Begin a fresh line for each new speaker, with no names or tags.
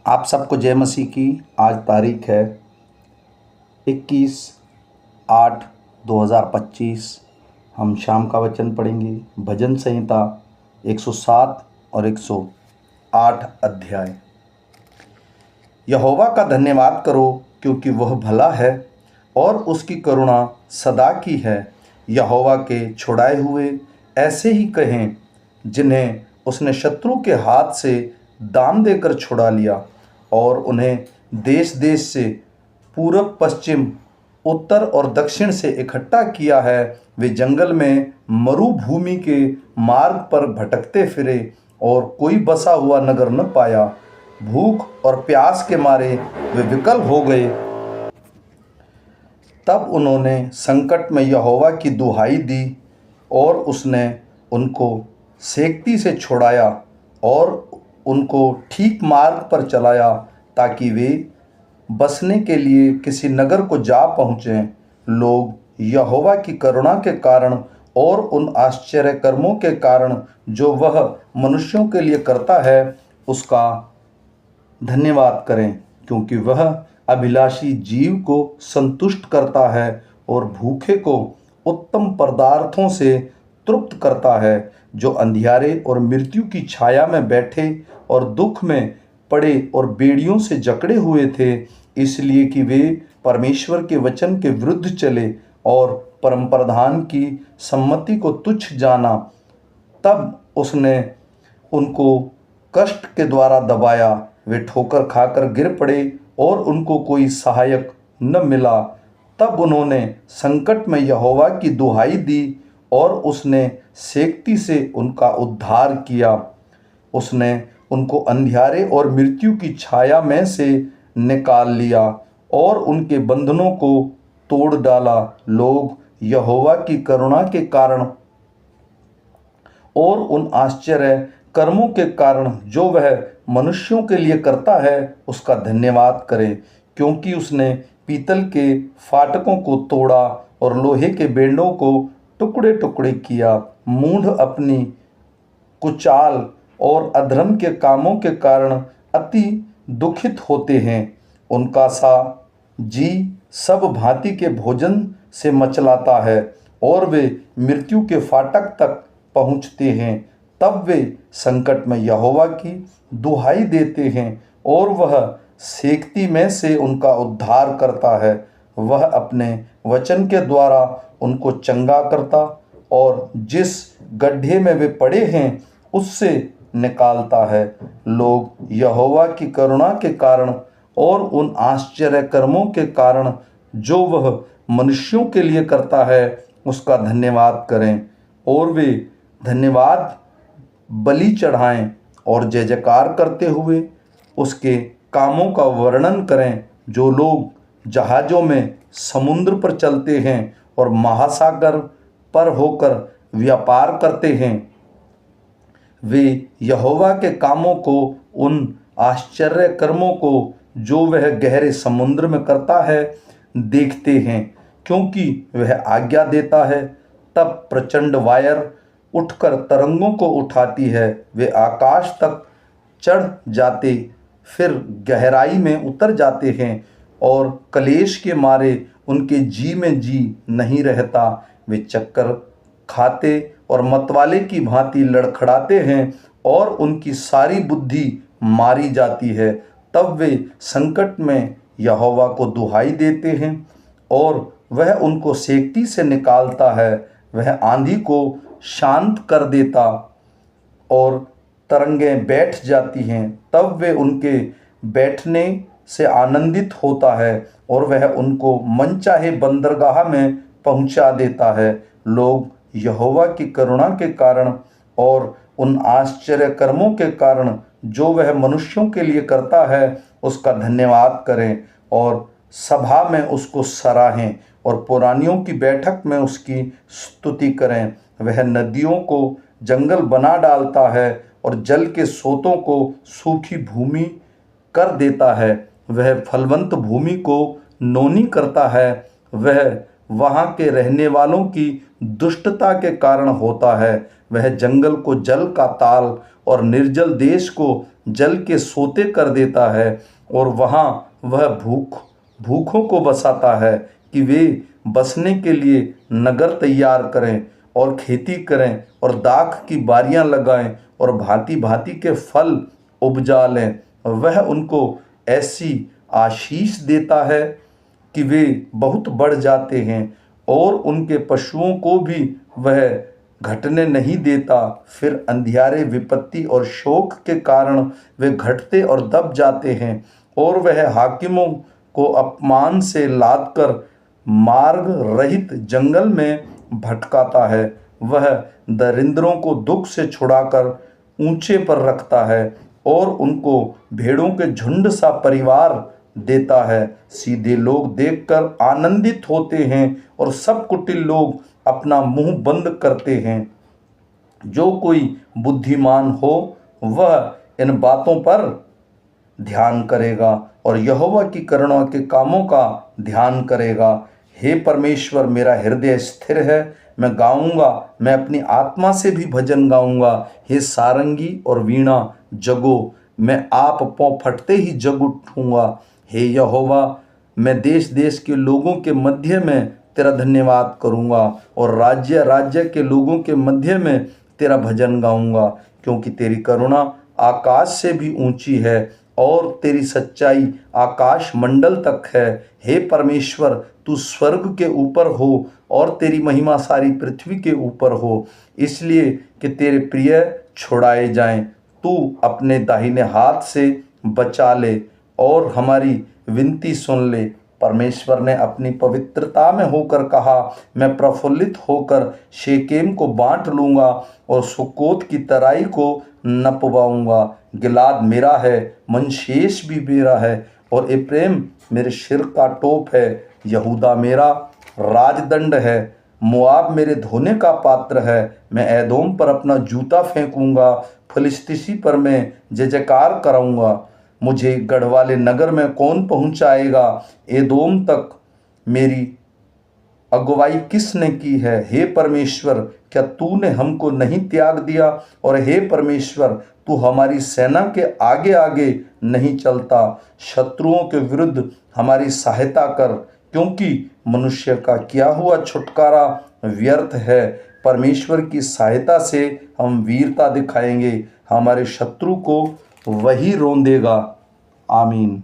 आप सबको जय मसीह की। आज तारीख है 21/8/2025। हम शाम का वचन पढ़ेंगे। भजन संहिता 107 और 108 अध्याय। यहोवा का धन्यवाद करो क्योंकि वह भला है और उसकी करुणा सदा की है। यहोवा के छुड़ाए हुए ऐसे ही कहें जिन्हें उसने शत्रु के हाथ से दाम देकर छुड़ा लिया और उन्हें देश देश से, पूरब पश्चिम, उत्तर और दक्षिण से इकट्ठा किया है। वे जंगल में मरुभूमि के मार्ग पर भटकते फिरे और कोई बसा हुआ नगर न पाया। भूख और प्यास के मारे वे विकल हो गए। तब उन्होंने संकट में यहोवा की दुहाई दी और उसने उनको सेक्ती से छुड़ाया और उनको ठीक मार्ग पर चलाया ताकि वे बसने के लिए किसी नगर को जा पहुँचें। लोग यहोवा की करुणा के कारण और उन आश्चर्य कर्मों के कारण जो वह मनुष्यों के लिए करता है उसका धन्यवाद करें, क्योंकि वह अभिलाषी जीव को संतुष्ट करता है और भूखे को उत्तम पदार्थों से तृप्त करता है। जो अंधियारे और मृत्यु की छाया में बैठे और दुख में पड़े और बेड़ियों से जकड़े हुए थे, इसलिए कि वे परमेश्वर के वचन के विरुद्ध चले और परम प्रधान की सम्मति को तुच्छ जाना, तब उसने उनको कष्ट के द्वारा दबाया। वे ठोकर खाकर गिर पड़े और उनको कोई सहायक न मिला। तब उन्होंने संकट में यहोवा की दुहाई दी और उसने सेक्ती से उनका उद्धार किया। उसने उनको अंधियारे और मृत्यु की छाया में से निकाल लिया और उनके बंधनों को तोड़ डाला। लोग यहोवा की करुणा के कारण और उन आश्चर्य कर्मों के कारण जो वह मनुष्यों के लिए करता है उसका धन्यवाद करें, क्योंकि उसने पीतल के फाटकों को तोड़ा और लोहे के बेंड़ों को टुकड़े टुकड़े किया। मूढ़ अपनी कुचाल और अधर्म के कामों के कारण अति दुखित होते हैं। उनका सा जी सब भांति के भोजन से मचलाता है और वे मृत्यु के फाटक तक पहुँचते हैं। तब वे संकट में यहोवा की दुहाई देते हैं और वह सेक्ती में से उनका उद्धार करता है। वह अपने वचन के द्वारा उनको चंगा करता और जिस गड्ढे में वे पड़े हैं उससे निकालता है। लोग यहोवा की करुणा के कारण और उन आश्चर्य कर्मों के कारण जो वह मनुष्यों के लिए करता है उसका धन्यवाद करें और वे धन्यवाद बलि चढ़ाएं और जय जयकार करते हुए उसके कामों का वर्णन करें। जो लोग जहाज़ों में समुद्र पर चलते हैं और महासागर पर होकर व्यापार करते हैं, वे यहोवा के कामों को, उन आश्चर्य कर्मों को जो वह गहरे समुद्र में करता है देखते हैं। क्योंकि वह आज्ञा देता है तब प्रचंड वायर उठकर तरंगों को उठाती है। वे आकाश तक चढ़ जाते फिर गहराई में उतर जाते हैं और कलेश के मारे उनके जी में जी नहीं रहता। वे चक्कर खाते और मतवाले की भांति लड़खड़ाते हैं और उनकी सारी बुद्धि मारी जाती है। तब वे संकट में यहोवा को दुहाई देते हैं और वह उनको सेक्ती से निकालता है। वह आंधी को शांत कर देता और तरंगें बैठ जाती हैं। तब वे उनके बैठने से आनंदित होता है और वह उनको मनचाहे बंदरगाह में पहुंचा देता है। लोग यहोवा की करुणा के कारण और उन आश्चर्य कर्मों के कारण जो वह मनुष्यों के लिए करता है उसका धन्यवाद करें और सभा में उसको सराहें और पुरानियों की बैठक में उसकी स्तुति करें। वह नदियों को जंगल बना डालता है और जल के सोतों को सूखी भूमि कर देता है। वह फलवंत भूमि को नोनी करता है। वह वहाँ के रहने वालों की दुष्टता के कारण होता है। वह जंगल को जल का ताल और निर्जल देश को जल के सोते कर देता है और वहाँ वह भूखों को बसाता है कि वे बसने के लिए नगर तैयार करें और खेती करें और दाख की बारियां लगाएं और भांति भांति के फल उपजा लें। वह उनको ऐसी आशीष देता है कि वे बहुत बढ़ जाते हैं और उनके पशुओं को भी वह घटने नहीं देता। फिर अंधियारे, विपत्ति और शोक के कारण वे घटते और दब जाते हैं और वह हाकिमों को अपमान से लादकर मार्ग रहित जंगल में भटकाता है। वह दरिद्रों को दुख से छुड़ाकर ऊंचे पर रखता है और उनको भेड़ों के झुंड सा परिवार देता है। सीधे लोग देखकर आनंदित होते हैं और सब कुटिल लोग अपना मुंह बंद करते हैं। जो कोई बुद्धिमान हो वह इन बातों पर ध्यान करेगा और यहोवा की करुणा के कामों का ध्यान करेगा। हे परमेश्वर, मेरा हृदय स्थिर है, मैं गाऊंगा, मैं अपनी आत्मा से भी भजन गाऊंगा। हे सारंगी और वीणा जगो, मैं आप पाँव फटते ही जग उठूंगा। हे यहोवा, मैं देश देश के लोगों के मध्य में तेरा धन्यवाद करूंगा और राज्य राज्य के लोगों के मध्य में तेरा भजन गाऊंगा, क्योंकि तेरी करुणा आकाश से भी ऊंची है और तेरी सच्चाई आकाश मंडल तक है। हे परमेश्वर, तू स्वर्ग के ऊपर हो और तेरी महिमा सारी पृथ्वी के ऊपर हो, इसलिए कि तेरे प्रिय छुड़ाए जाएं। तू अपने दाहिने हाथ से बचा ले और हमारी विनती सुन ले। परमेश्वर ने अपनी पवित्रता में होकर कहा, मैं प्रफुल्लित होकर शेकेम को बांट लूंगा और सुकोत की तराई को नपवाऊंगा। गिलाद मेरा है, मनशेष भी मेरा है और एप्रैम मेरे सिर का टोप है। यहूदा मेरा राजदंड है, मोआब मेरे धोने का पात्र है। मैं एदोम पर अपना जूता फेंकूंगा, फिलिस्तीसी पर मैं जय जयकार कराऊंगा। मुझे गढ़वाले नगर में कौन पहुंचाएगा? एदोम तक मेरी अगुवाई किसने की है? हे परमेश्वर, क्या तूने हमको नहीं त्याग दिया? और हे परमेश्वर, तू हमारी सेना के आगे आगे नहीं चलता। शत्रुओं के विरुद्ध हमारी सहायता कर, क्योंकि मनुष्य का किया हुआ छुटकारा व्यर्थ है। परमेश्वर की सहायता से हम वीरता दिखाएंगे, हमारे शत्रु को वही रौंदेगा। आमीन।